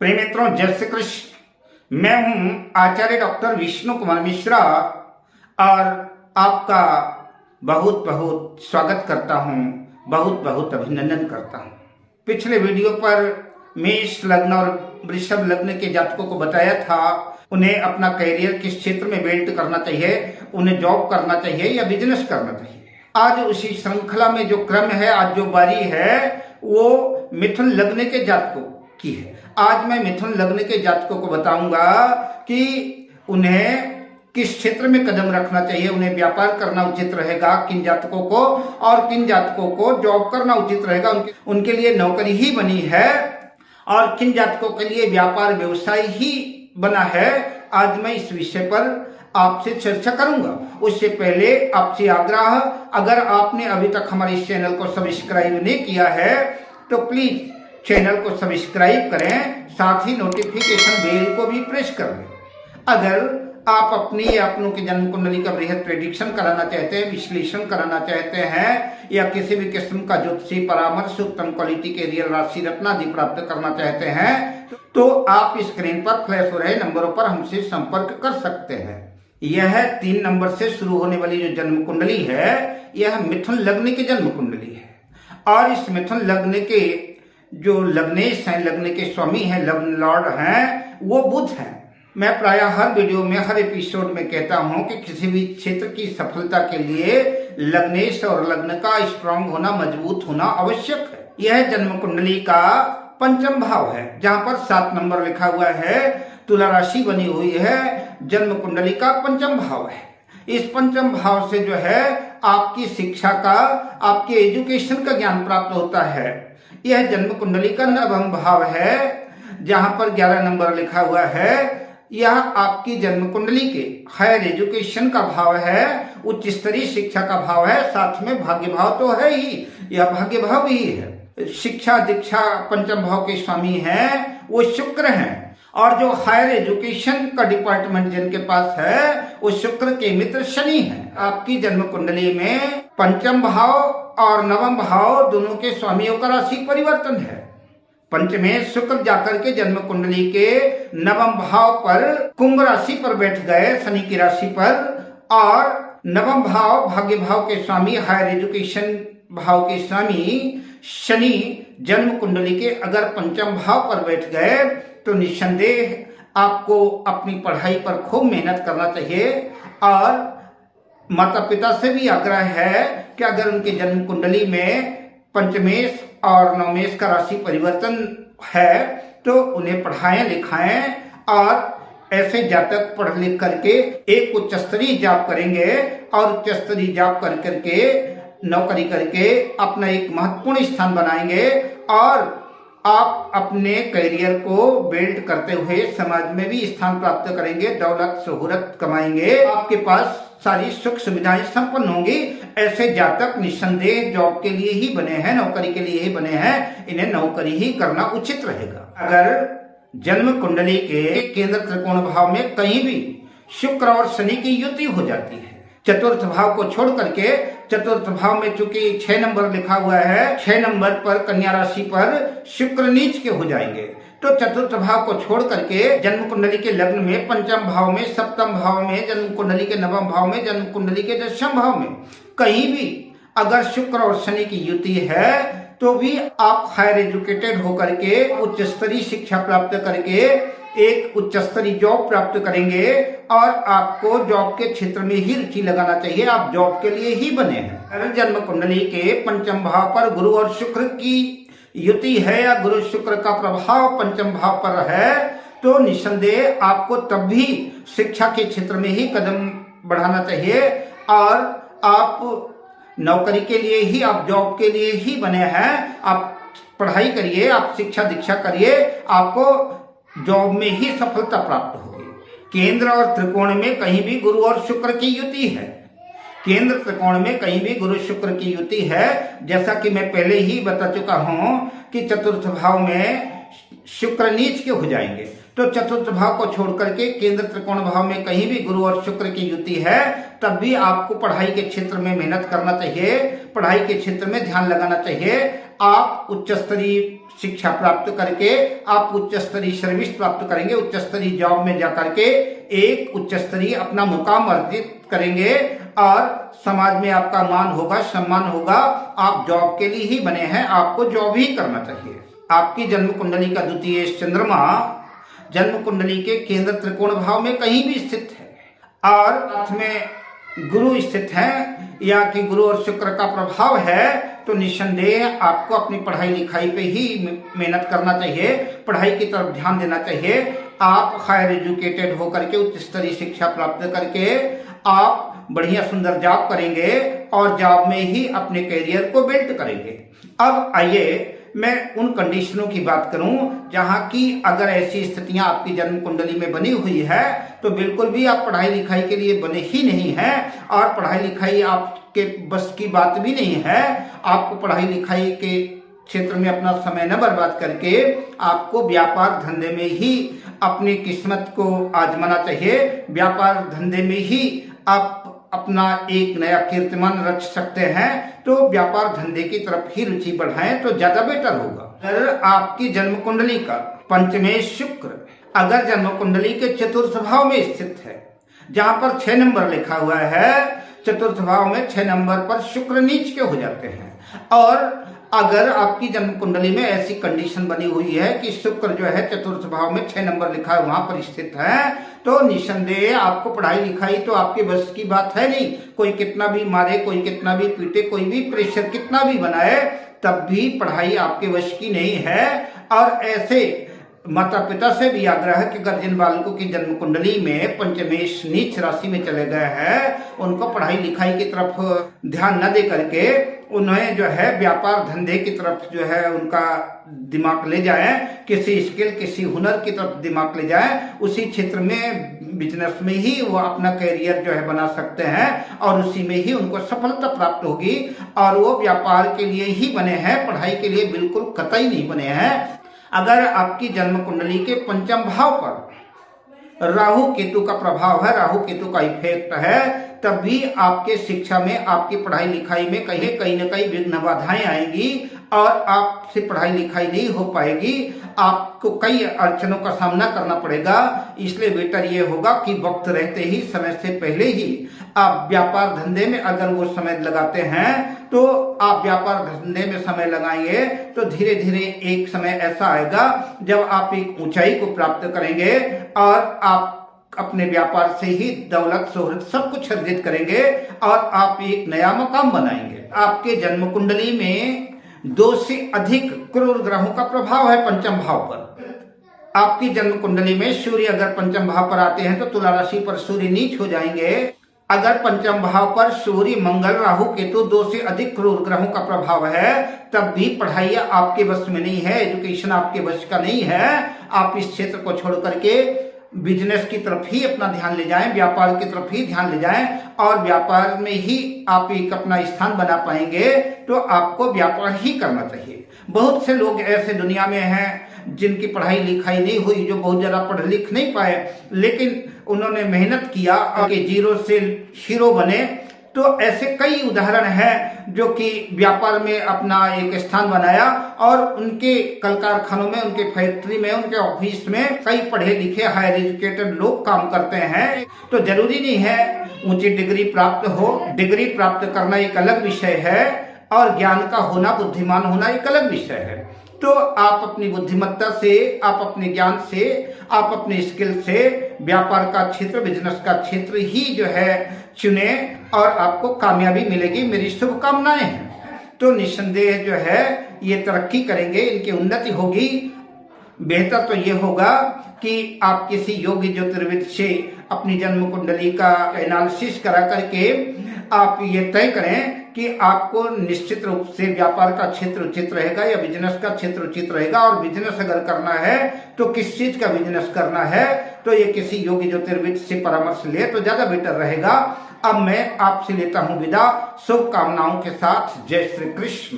प्रिय मित्रों, जय श्री कृष्ण। मैं हूं आचार्य डॉक्टर विष्णु कुमार मिश्रा और आपका बहुत बहुत स्वागत करता हूं, बहुत बहुत अभिनंदन करता हूं। पिछले वीडियो पर मेष लग्न और वृषभ लग्न के जातकों को बताया था उन्हें अपना करियर किस क्षेत्र में बिल्ड करना चाहिए, उन्हें जॉब करना चाहिए या बिजनेस करना चाहिए। आज उसी श्रृंखला में जो क्रम है, आज जो बारी है वो मिथुन लग्न के जातकों की है। आज मैं मिथुन लग्न के जातकों को बताऊंगा कि उन्हें किस क्षेत्र में कदम रखना चाहिए, उन्हें व्यापार करना उचित रहेगा किन जातकों को, और किन जातकों को जॉब करना उचित रहेगा, उनके लिए नौकरी ही बनी है, और किन जातकों के लिए व्यापार व्यवसाय ही बना है। आज मैं इस विषय पर आपसे चर्चा करूंगा। उससे पहले आपसे आग्रह, अगर आपने अभी तक हमारे इस चैनल को सब्सक्राइब नहीं किया है तो प्लीज चैनल को सब्सक्राइब करें, साथ ही नोटिफिकेशन बेल को भी प्रेस कर लें। अगर आप अपनी या अपनों की जन्म कुंडली का बृहद प्रेडिक्शन कराना चाहते हैं, विश्लेषण कराना चाहते हैं, या किसी भी किस्म का ज्योतिषी परामर्श, उत्तम क्वालिटी के रियल राशि रत्न आदि प्राप्त करना चाहते हैं तो आप स्क्रीन पर फ्लैश हो रहे नंबरों पर हमसे संपर्क कर सकते हैं। यह 3 नंबर से शुरू होने वाली जो जन्म कुंडली है, यह मिथुन लग्न की जन्म कुंडली है। और इस मिथुन लग्न के जो लग्नेश हैं, लग्न के स्वामी हैं, लग्न लॉर्ड हैं, वो बुध हैं। मैं प्रायः हर वीडियो में, हर एपिसोड में कहता हूं कि किसी भी क्षेत्र की सफलता के लिए लग्नेश और लग्न का स्ट्रांग होना, मजबूत होना आवश्यक है। यह जन्म कुंडली का पंचम भाव है, जहां पर 7 नंबर लिखा हुआ है। तुला राशि बनी हुई है, जन्म कुंडली का पंचम भाव है। इस पंचम भाव से जो है आपकी शिक्षा का, आपके एजुकेशन का ज्ञान प्राप्त होता है। यह जन्म कुंडली का नवम भाव है, जहां पर 11 नंबर लिखा हुआ है। यह आपकी जन्म कुंडली के हायर एजुकेशन का भाव है, उच्च स्तरीय शिक्षा का भाव है। साथ में भाग्य भाव तो है ही, यह भाग्य भाव ही है। शिक्षा दीक्षा पंचम भाव के स्वामी हैं वो शुक्र हैं, और जो हायर एजुकेशन का डिपार्टमेंट जिनके पास है वो शुक्र के मित्र शनि हैं। आपकी जन्म कुंडली में पंचम भाव और नवम भाव दोनों के स्वामियों का राशि परिवर्तन है। पंचमे शुक्र जाकर के जन्म कुंडली के नवम भाव पर कुंभ राशि पर बैठ गए, शनि की राशि पर, और नवम भाव भाग्य भाव के स्वामी, हायर एजुकेशन भाव के स्वामी शनि जन्म कुंडली के अगर पंचम भाव पर बैठ गए तो निस्संदेह आपको अपनी पढ़ाई पर खूब मेहनत करना चाहिए। और माता पिता से भी आग्रह है कि अगर उनके जन्म कुंडली में पंचमेश और नवमेश का राशि परिवर्तन है तो उन्हें पढ़ाएं लिखाएं, और ऐसे जातक पढ़ लिख करके एक उच्च स्तरीय जॉब करेंगे, और उच्च स्तरीय जॉब कर करके नौकरी करके अपना एक महत्वपूर्ण स्थान बनाएंगे, और आप अपने करियर को बिल्ड करते हुए समाज में भी स्थान प्राप्त करेंगे, दौलत शोहरत कमाएंगे, आपके पास सारी सुख सुविधाएं संपन्न होंगी। ऐसे जातक निस्संदेह जॉब के लिए ही बने हैं, नौकरी के लिए ही बने हैं, इन्हें नौकरी ही करना उचित रहेगा। अगर जन्म कुंडली के केंद्र त्रिकोण भाव में कहीं भी शुक्र और शनि की युति हो जाती है, चतुर्थ भाव को छोड़ करके, चतुर्थ भाव में चूंकि 6 नंबर लिखा हुआ है, 6 नंबर पर कन्या राशि पर शुक्र नीच के हो जाएंगे, तो चतुर्थ भाव को छोड़ करके जन्म कुंडली के लग्न में, पंचम भाव में, सप्तम भाव में, जन्म कुंडली के नवम भाव में, जन्म कुंडली के 10वें भाव में कहीं भी अगर शुक्र और शनि की युति है तो भी आप हायर एजुकेटेड होकर के उच्च स्तरीय शिक्षा प्राप्त करके एक उच्च स्तरीय जॉब प्राप्त करेंगे, और आपको जॉब के क्षेत्र में ही रुचि लगाना चाहिए। आप जॉब के लिए ही बने हैं। अगर जन्म कुंडली के पंचम भाव पर गुरु और शुक्र की युति है, या गुरु शुक्र का प्रभाव पंचम भाव पर है, तो निस्संदेह आपको तब भी शिक्षा के क्षेत्र में ही कदम बढ़ाना चाहिए, और आप नौकरी के लिए ही, आप जॉब के लिए ही बने हैं। आप पढ़ाई करिए, आप शिक्षा दीक्षा करिए, आपको जॉब में ही सफलता प्राप्त होगी। केंद्र और त्रिकोण में कहीं भी गुरु और शुक्र की युति है, केंद्र त्रिकोण में कहीं भी गुरु शुक्र की युति है, जैसा कि मैं पहले ही बता चुका हूं कि चतुर्थ भाव में शुक्र नीच के हो जाएंगे, तो चतुर्थ भाव को छोड़ करके केंद्र त्रिकोण भाव में कहीं भी गुरु और शुक्र की युति है, तब भी आपको पढ़ाई के क्षेत्र में मेहनत करना चाहिए, पढ़ाई के क्षेत्र में ध्यान लगाना चाहिए। आप उच्च स्तरीय शिक्षा प्राप्त करके आप उच्च स्तरीय सर्विस प्राप्त करेंगे, उच्च स्तरीय जॉब में जाकर के एक उच्च स्तरीय अपना मुकाम अर्जित करेंगे और समाज में आपका मान होगा, सम्मान होगा। आप जॉब के लिए ही बने हैं, आपको जॉब ही करना चाहिए। आपकी जन्म कुंडली का द्वितीय चंद्रमा जन्म कुंडली के केंद्र त्रिकोण भाव में कहीं भी स्थित है और अर्थ में गुरु स्थित है या कि गुरु और शुक्र का प्रभाव है, तो निस्संदेह आपको अपनी पढ़ाई लिखाई पे ही मेहनत करना चाहिए, पढ़ाई की तरफ ध्यान देना चाहिए। आप हायर एजुकेटेड होकर के उच्च स्तरीय शिक्षा प्राप्त करके आप बढ़िया सुंदर जॉब करेंगे और जॉब में ही अपने करियर को बिल्ड करेंगे। अब आइए मैं उन कंडीशनों की बात करूं जहां की अगर ऐसी स्थितियां आपकी जन्म कुंडली में बनी हुई है तो बिल्कुल भी आप पढ़ाई लिखाई के लिए बने ही नहीं है और पढ़ाई लिखाई आपके बस की बात भी नहीं है। आपको पढ़ाई लिखाई के क्षेत्र में अपना समय न बर्बाद करके आपको व्यापार धंधे में ही अपनी किस्मत को आजमाना चाहिए। व्यापार धंधे में ही आप अपना एक नया कीर्तिमान रच सकते हैं, तो व्यापार धंधे की तरफ ही रुचि बढ़ाएं तो ज्यादा बेटर होगा। अगर आपकी जन्म कुंडली का पंचमें शुक्र अगर जन्म कुंडली के चतुर्थ भाव में स्थित है, जहां पर 6 नंबर लिखा हुआ है, चतुर्थ भाव में 6 नंबर पर शुक्र नीच के हो जाते हैं। और अगर आपकी जन्म कुंडली में ऐसी कंडीशन बनी हुई है कि शुक्र जो है चतुर्थ भाव में 6 नंबर लिखा है वहां पर स्थित है, तो निस्संदेह आपको पढ़ाई लिखाई तो आपके बस की बात है नहीं। कोई कितना भी मारे, कोई कितना भी पीटे, कोई भी प्रेशर कितना भी बनाए, तब भी पढ़ाई आपके वश की नहीं है। और ऐसे माता पिता से भी आग्रह है कि अगर जिन बालकों की जन्म कुंडली में पंचमेश नीच राशि में चले गए हैं, उनको पढ़ाई लिखाई की तरफ ध्यान न दे करके उन्हें जो है व्यापार धंधे की तरफ जो है उनका दिमाग ले जाए, किसी स्किल किसी हुनर की तरफ दिमाग ले जाए, उसी क्षेत्र में बिजनेस में ही वो अपना करियर जो है बना सकते हैं और उसी में ही उनको सफलता प्राप्त होगी। और वो व्यापार के लिए ही बने हैं, पढ़ाई के लिए बिल्कुल कतई नहीं बने हैं। अगर आपकी जन्म कुंडली के पंचम भाव पर राहु केतु का प्रभाव है, राहु केतु का इफेक्ट है, तब भी आपके शिक्षा में आपकी पढ़ाई लिखाई में कहीं न कहीं विघ्न बाधाएं आएंगी और आपसे पढ़ाई लिखाई नहीं हो पाएगी। आपको कई अड़चनों का सामना करना पड़ेगा। इसलिए बेटर ये होगा कि वक्त रहते ही, समय से पहले ही आप व्यापार धंधे में अगर वो समय लगाते हैं, तो आप व्यापार धंधे में समय लगाएंगे तो धीरे धीरे एक समय ऐसा आएगा जब आप एक ऊंचाई को प्राप्त करेंगे और आप अपने व्यापार से ही दौलत शोहरत सब कुछ अर्जित करेंगे और आप एक नया मकाम बनाएंगे। आपके जन्म कुंडली में 2 से अधिक क्रूर ग्रहों का प्रभाव है पंचम भाव पर। आपकी जन्म कुंडली में सूर्य अगर पंचम भाव पर आते हैं तो तुला राशि पर सूर्य नीच हो जाएंगे। अगर पंचम भाव पर सूर्य मंगल राहु केतु 2 से अधिक क्रूर ग्रहों का प्रभाव है, तब भी पढ़ाई आपके बस में नहीं है, एजुकेशन आपके बस का नहीं है। आप इस क्षेत्र को छोड़ करके बिजनेस की तरफ ही अपना ध्यान ले जाएं, व्यापार की तरफ ही ध्यान ले जाएं और व्यापार में ही आप एक अपना स्थान बना पाएंगे। तो आपको व्यापार ही करना चाहिए। बहुत से लोग ऐसे दुनिया में हैं जिनकी पढ़ाई लिखाई नहीं हुई, जो बहुत ज्यादा पढ़ लिख नहीं पाए, लेकिन उन्होंने मेहनत किया और जीरो से हीरो बने। तो ऐसे कई उदाहरण हैं जो कि व्यापार में अपना एक स्थान बनाया और उनके कल कारखानों में, उनके फैक्ट्री में, उनके ऑफिस में कई पढ़े लिखे हायर एजुकेटेड लोग काम करते हैं। तो जरूरी नहीं है ऊंची डिग्री प्राप्त हो, डिग्री प्राप्त करना एक अलग विषय है और ज्ञान का होना, बुद्धिमान होना एक अलग विषय है। तो आप अपनी बुद्धिमत्ता से, आप अपने ज्ञान से, आप अपने स्किल से व्यापार का क्षेत्र, बिजनेस का क्षेत्र ही जो है चुने और आपको कामयाबी मिलेगी। मेरी शुभकामनाएं हैं। तो निस्संदेह जो है ये तरक्की करेंगे, इनकी उन्नति होगी। बेहतर तो ये होगा कि आप किसी योग्य ज्योतिर्विद से अपनी जन्म कुंडली का एनालिसिस करा करके आप ये तय करें कि आपको निश्चित रूप से व्यापार का क्षेत्र उचित रहेगा या बिजनेस का क्षेत्र उचित रहेगा। और बिजनेस अगर करना है तो किस चीज का बिजनेस करना है, तो ये किसी योग्य ज्योतिर्विद से परामर्श ले तो ज्यादा बेटर रहेगा। अब मैं आपसे लेता हूं विदा, शुभकामनाओं के साथ। जय श्री कृष्ण।